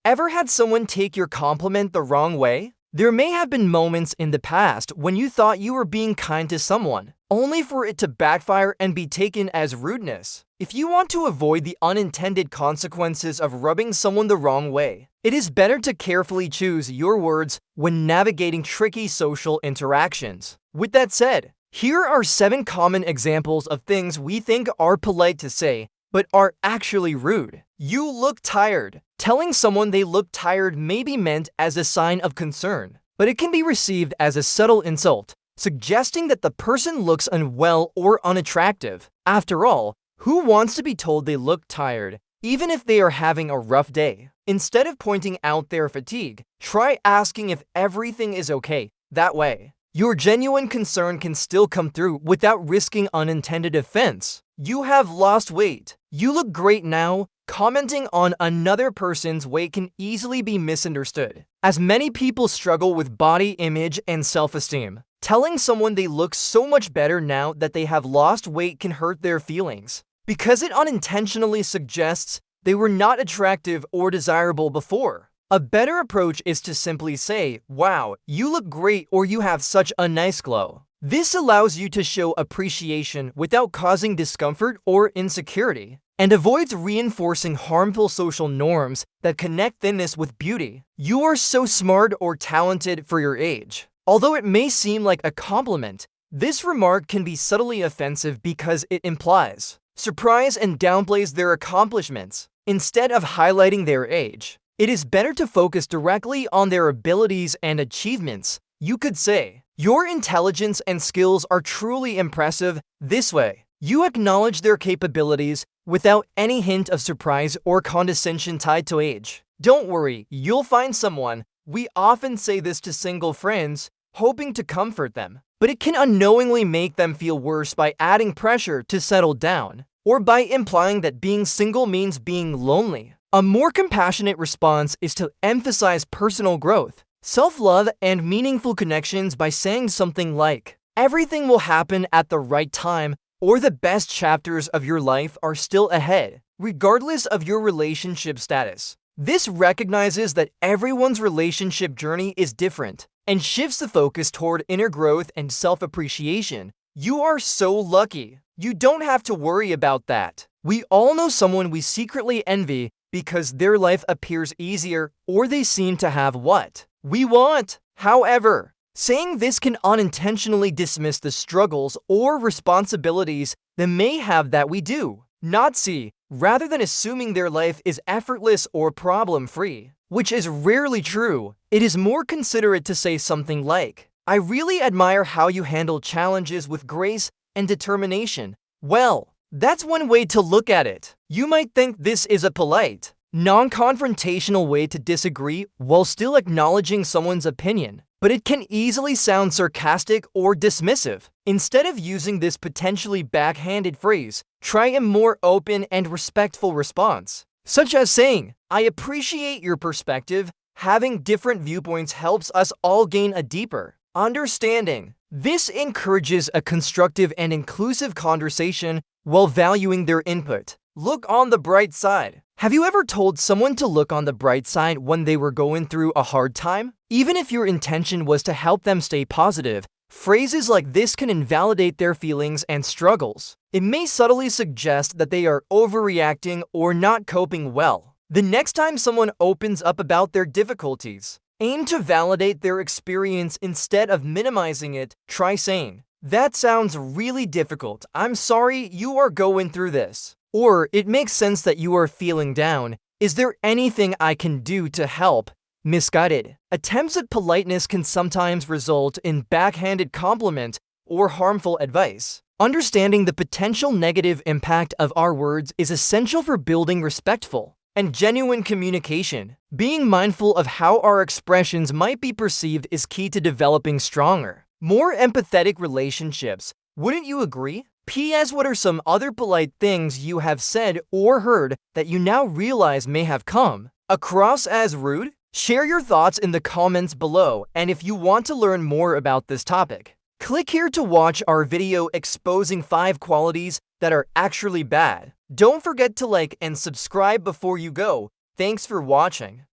Ever had someone take your compliment the wrong way? There may have been moments in the past when you thought you were being kind to someone, only for it to backfire and be taken as rudeness. If you want to avoid the unintended consequences of rubbing someone the wrong way, it is better to carefully choose your words when navigating tricky social interactions. With that said, here are 7 common examples of things we think are polite to say, but are actually rude. You look tired. Telling someone they look tired may be meant as a sign of concern, but it can be received as a subtle insult, suggesting that the person looks unwell or unattractive. After all, who wants to be told they look tired, even if they are having a rough day? Instead of pointing out their fatigue, try asking if everything is okay. That way, your genuine concern can still come through without risking unintended offense. You have lost weight. You look great now. Commenting on another person's weight can easily be misunderstood, as many people struggle with body image and self-esteem. Telling someone they look so much better now that they have lost weight can hurt their feelings, because it unintentionally suggests they were not attractive or desirable before. A better approach is to simply say, "Wow, you look great," or "You have such a nice glow." This allows you to show appreciation without causing discomfort or insecurity, and avoids reinforcing harmful social norms that connect thinness with beauty. You are so smart or talented for your age. Although it may seem like a compliment, this remark can be subtly offensive because it implies surprise and downplays their accomplishments. Instead of highlighting their age, it is better to focus directly on their abilities and achievements. You could say, "Your intelligence and skills are truly impressive." This way, you acknowledge their capabilities without any hint of surprise or condescension tied to age. Don't worry, you'll find someone. We often say this to single friends, hoping to comfort them, but it can unknowingly make them feel worse by adding pressure to settle down, or by implying that being single means being lonely. A more compassionate response is to emphasize personal growth, self-love, and meaningful connections by saying something like, "Everything will happen at the right time," or "The best chapters of your life are still ahead," regardless of your relationship status. This recognizes that everyone's relationship journey is different and shifts the focus toward inner growth and self-appreciation. You are so lucky. You don't have to worry about that. We all know someone we secretly envy because their life appears easier or they seem to have what we want. However, saying this can unintentionally dismiss the struggles or responsibilities they may have that we do not see, rather than assuming their life is effortless or problem-free, which is rarely true. It is more considerate to say something like, "I really admire how you handle challenges with grace and determination." Well, that's one way to look at it. You might think this is a polite, non-confrontational way to disagree while still acknowledging someone's opinion, but it can easily sound sarcastic or dismissive. Instead of using this potentially backhanded phrase, try a more open and respectful response, such as saying, "I appreciate your perspective. Having different viewpoints helps us all gain a deeper understanding." This encourages a constructive and inclusive conversation while valuing their input. Look on the bright side. Have you ever told someone to look on the bright side when they were going through a hard time? Even if your intention was to help them stay positive, phrases like this can invalidate their feelings and struggles. It may subtly suggest that they are overreacting or not coping well. The next time someone opens up about their difficulties, aim to validate their experience instead of minimizing it. Try saying, "That sounds really difficult. I'm sorry you are going through this." Or, "It makes sense that you are feeling down. Is there anything I can do to help?" Misguided attempts at politeness can sometimes result in backhanded compliment or harmful advice. Understanding the potential negative impact of our words is essential for building respectful and genuine communication. Being mindful of how our expressions might be perceived is key to developing stronger, more empathetic relationships. Wouldn't you agree? P.S. What are some other polite things you have said or heard that you now realize may have come across as rude? Share your thoughts in the comments below, and if you want to learn more about this topic, click here to watch our video exposing 5 qualities that are actually bad. Don't forget to like and subscribe before you go. Thanks for watching.